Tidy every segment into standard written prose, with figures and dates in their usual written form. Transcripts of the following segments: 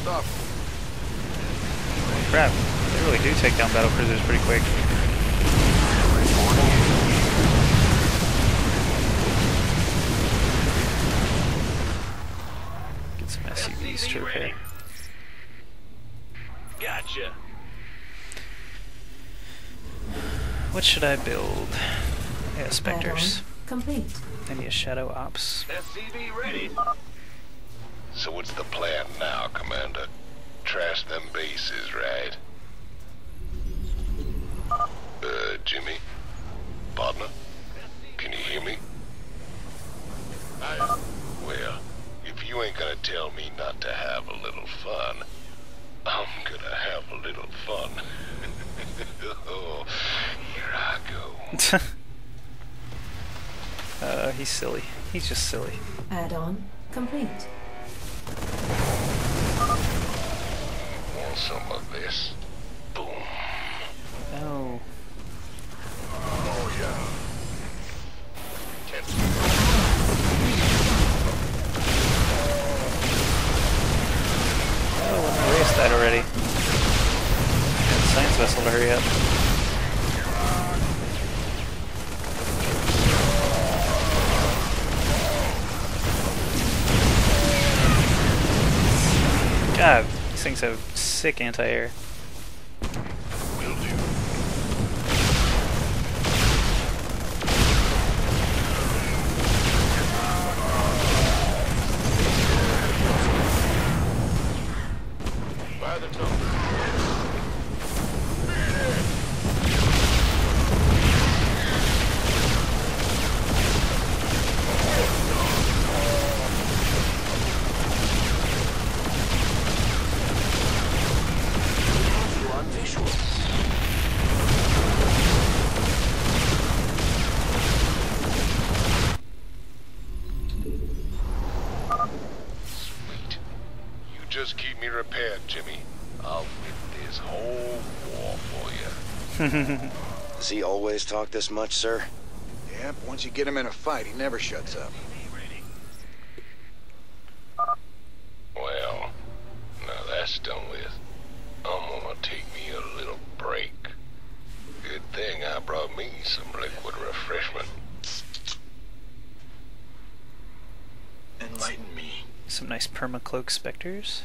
stuff. Crap, they really do take down battle cruisers pretty quick. Get some SUVs to repair. Gotcha. What should I build? Yeah, Spectres. Complete. I need a Shadow Ops. SCV ready. So what's the plan now, Commander? Trash them bases, right? Jimmy? Partner? Can you hear me? Well, if you ain't gonna tell me not to have a little fun, I'm gonna have a little fun. Oh, here I go. He's silly. He's just silly. Add-on complete. Want some of this? Boom. No. Oh, yeah. Oh, well, my race died already. Get the science vessel to hurry up. God, these things have sick anti-air. Will do. By the number. Just keep me repaired, Jimmy. I'll win this whole war for you. Does he always talk this much, sir? Yeah, but once you get him in a fight, he never shuts up. Well, now that's done with. I'm gonna take me a little break. Good thing I brought me some liquid refreshment. Enlighten me. Some nice perma-cloak Spectres.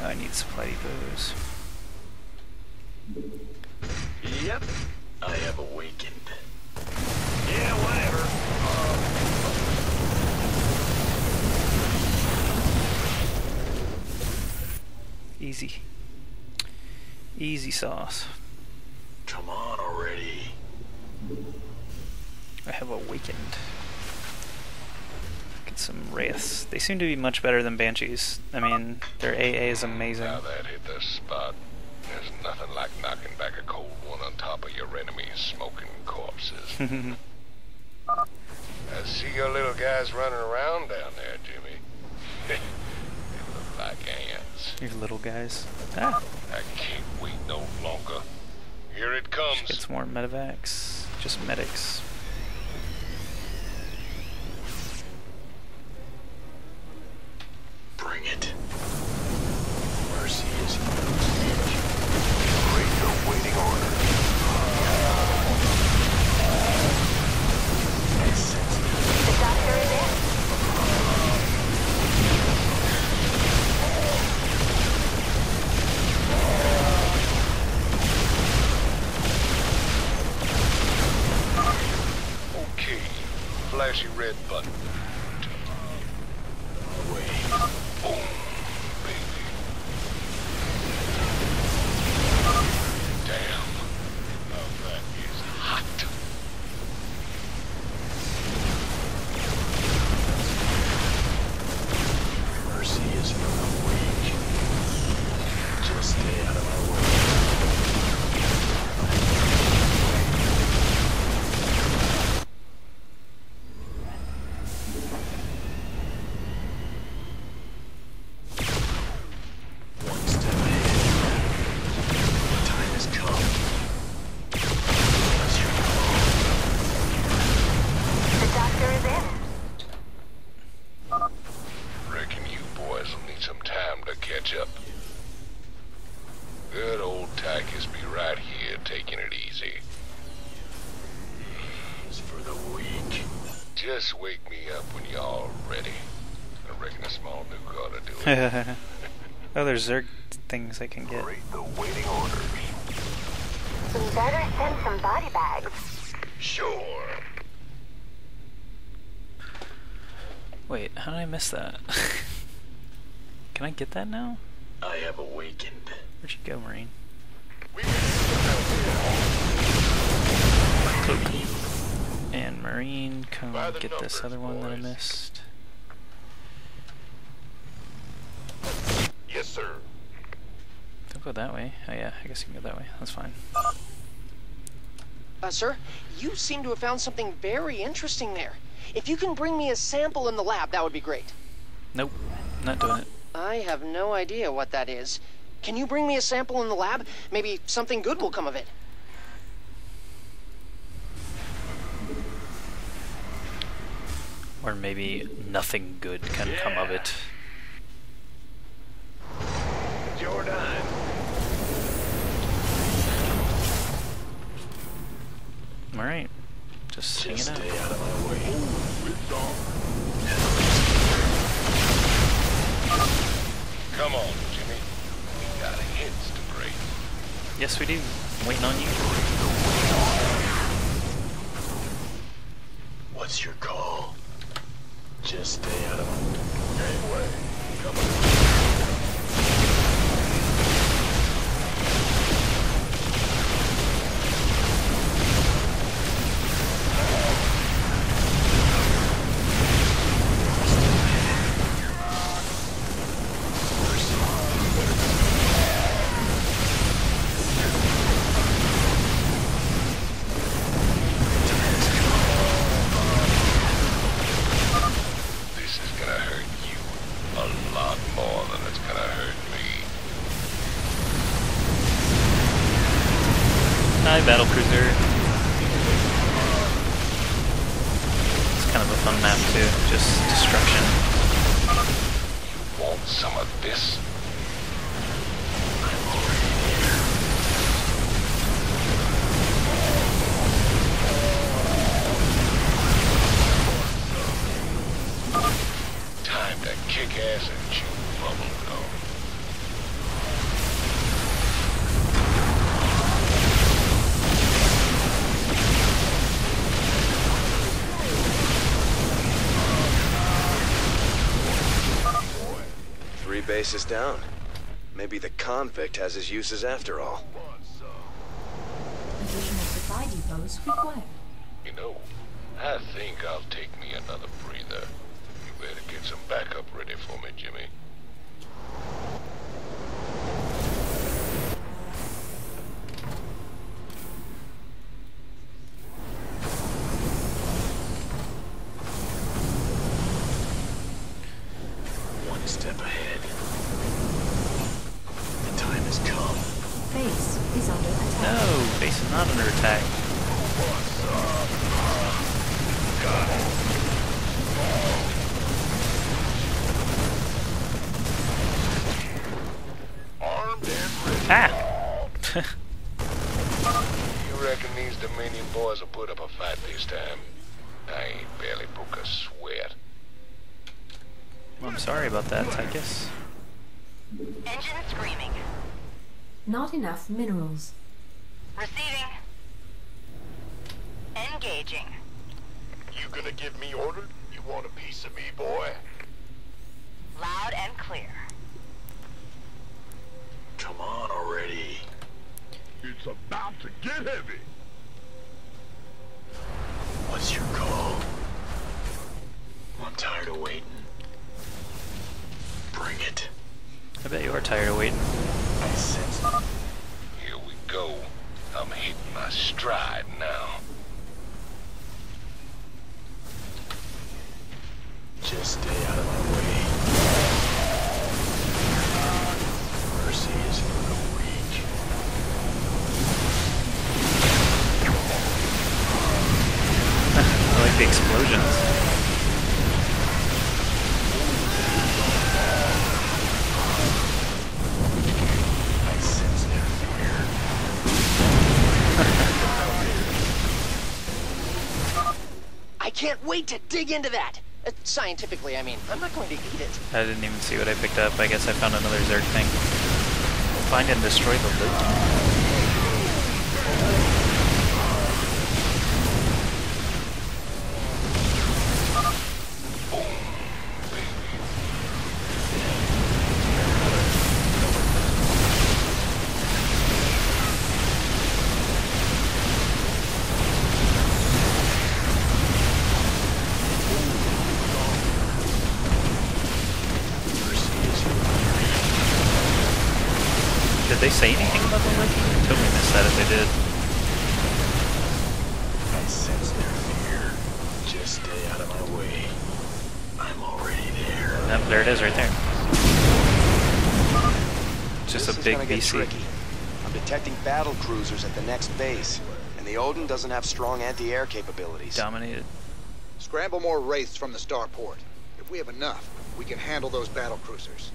Now I need supply depots. Yep, I have awakened. Yeah, whatever. Easy. Easy sauce. Come on already. I have awakened. Get some Wraiths. They seem to be much better than Banshees. I mean, their AA is amazing. Now that hit the spot. There's nothing like knocking back a cold one on top of your enemy's smoking corpses. I see your little guys running around down there, Jimmy. They look like ants. Your little guys. Ah, I can't wait no longer. Here it comes. get some more medevacs. Just medics. Bring it. Mercy is Wait your waiting order. The doctor is in. Okay. Flashy red button. away. Boom, baby. Damn. Now that is hot. Mercy is for the weak. Just stay out of my way. One step ahead. The time has come. Let's go. The doctor is in. Reckon you boys will need some catch up. Good old Tychus be right here taking it easy. It's for the weak. Just wake me up when y'all ready. I reckon a small nuke ought to do it. Oh, there's Zerg things I can get. Rate the waiting orders. We better send some body bags. Sure. Wait, how did I miss that? Can I get that now? I have awakened. Where'd you go, Marine? And Marine, come get this other one that I missed. Yes, sir. Don't go that way. Oh yeah, I guess you can go that way. That's fine. Sir, you seem to have found something very interesting there. If you can bring me a sample in the lab, that would be great. Nope, not doing it. I have no idea what that is. Can you bring me a sample in the lab? Maybe something good will come of it. Or maybe nothing good can come of it. Jordan. Alright, just hang it Just out. stay out of my way. Come on, Jimmy. We got hits to break. Yes, we do. I'm waiting on you. What's your call? Just stay out of my way. Come on. This is gonna hurt you a lot more than it's gonna hurt me. Hi, battlecruiser. It's kind of a fun map too, just destruction. You want some of this? Time to kick ass and chew bubble gum. Three bases down. Maybe the convict has his uses after all. Additional supply depots required. You know, I think I'll take me another breather. You better get some backup ready for me, Jimmy. One step ahead. The time has come. Base is under attack. No, base is not under attack. Armed and ready. Ah! You reckon these Dominion boys will put up a fight this time? I ain't barely broke a sweat. Well, I'm sorry about that, Tychus. Engine screaming. Not enough minerals. Receiving. Engaging. You gonna give me order? You want a piece of me, boy? Loud and clear. Come on already. It's about to get heavy. What's your call? I'm tired of waiting. Bring it. I bet you are tired of waiting. I sense it. Here we go. I'm hitting my stride now. Just stay out of my way. Mercy is for the weak. I like the explosions. can't wait to dig into that. Scientifically, I mean. I'm not going to eat it. I didn't even see what I picked up. I guess I found another Zerg thing. Find and destroy the Loki. Did they say anything about the Loki? I totally missed that if they did. I sense their fear. Just stay out of my way. I'm already there. Yep, there it is right there. Just This a is big gonna get BC. tricky. I'm detecting battle cruisers at the next base, and the Odin doesn't have strong anti-air capabilities. Dominated. Scramble more wraiths from the starport. If we have enough, we can handle those battle cruisers.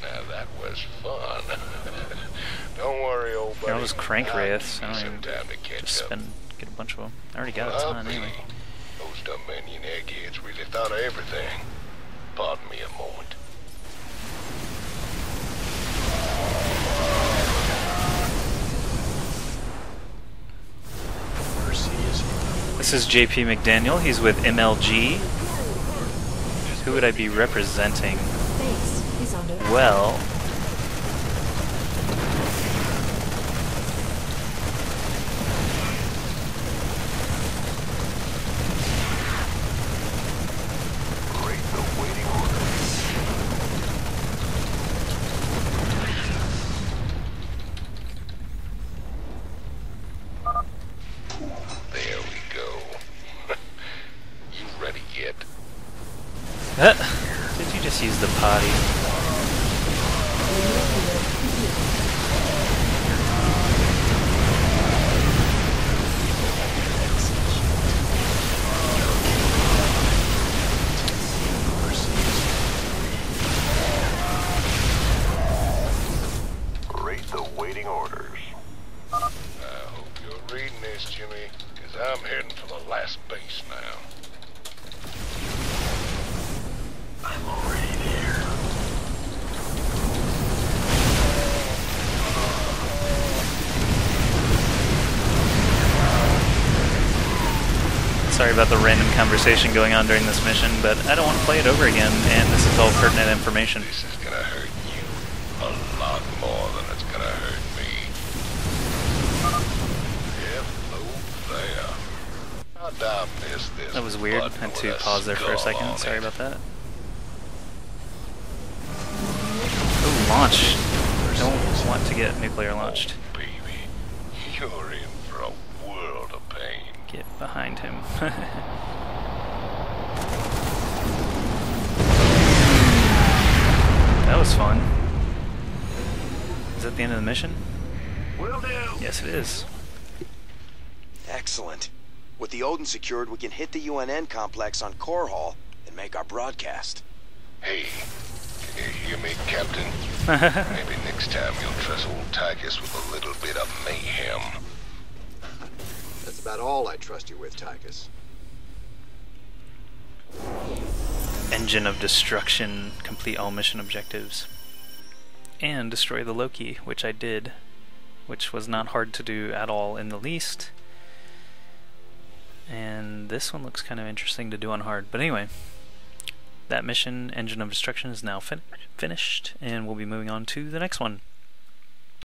Now that was fun. Don't worry, old buddy. I'll just crank I'll wraiths. give I you don't some even time to catch just up. get a bunch of them. I already got a ton anyway. Those Dominion eggheads really thought of everything. Pardon me a moment. Mercy is This is JP McDaniel. He's with MLG. Who would I be representing? Base is under. Well, Great the waiting orders. There we go. You ready yet? did you just use the potty? Great the waiting orders. I hope you're reading this, Jimmy, because I'm heading for the last base now. I'm already there. Sorry about the random conversation going on during this mission, but I don't want to play it over again, and this is all pertinent information. This is gonna hurt you a lot more than it's gonna hurt me. Hello there. I doubt this. That was weird. I had to pause there for a second. Sorry about that. Oh, launch. Don't want to get nuclear launched. Baby, you're in for a world of pain. Get behind him. That was fun. Is that the end of the mission? Will do. Yes, it is. Excellent. With the Odin secured, we can hit the UNN complex on Core Hall and make our broadcast. Hey, can you hear me, Captain? Maybe next time you'll trust old Tychus with a little bit of mayhem. That's about all I trust you with, Tychus. Engine of Destruction, complete all mission objectives. And destroy the Loki, which I did, which was not hard to do at all in the least. And this one looks kind of interesting to do on hard. But anyway, that mission, Engine of Destruction, is now finished, and we'll be moving on to the next one.